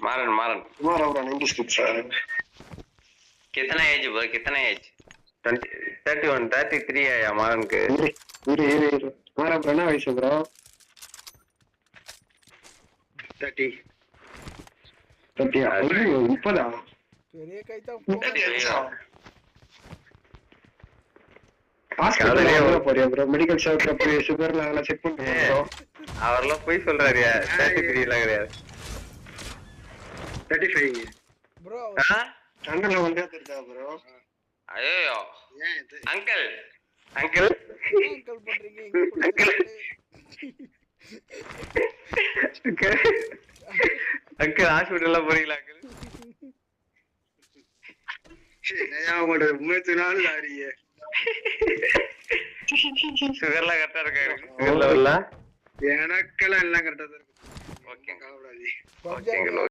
मारन मारन तुम्हारा पूरा 90 स्टिप्स है। कितना एज ब्रो कितना एज 31 33 है यार मारन के इरे तुम्हारा पूरा ना वैसे ब्रो 30 ஐயோ இப்படா பெரிய கைதான் ஹாஸ்பிடல்ல போறியா ப்ரோ மெடிக்கல் ஷாப்ல போய் சுகர் லெவல செக் பண்ணிட்டு ப்ரோ அவர்லாம் போய் சொல்றாருயா 33 ல கிடையாது 35 ப்ரோ அண்ணல வந்தா தெரியுதா ப்ரோ ஐயோ ஏன் இது அங்கிள் அங்கிள் அங்கிள் பண்றீங்க அங்கிள் அங்கிள் ஹாஸ்பிடல்ல போறீங்களா அங்கிள் நயா உங்களோட உண்மைத்து நாள் ஆறியே சுகர்லாம் கரெக்டா இருக்கா சுகர் லெவல்ல எனக்கெல்லாம் எல்லாம் கரெக்டா தான் இருக்கு ஓகே கவலைப்படாதீங்க ஓகேங்க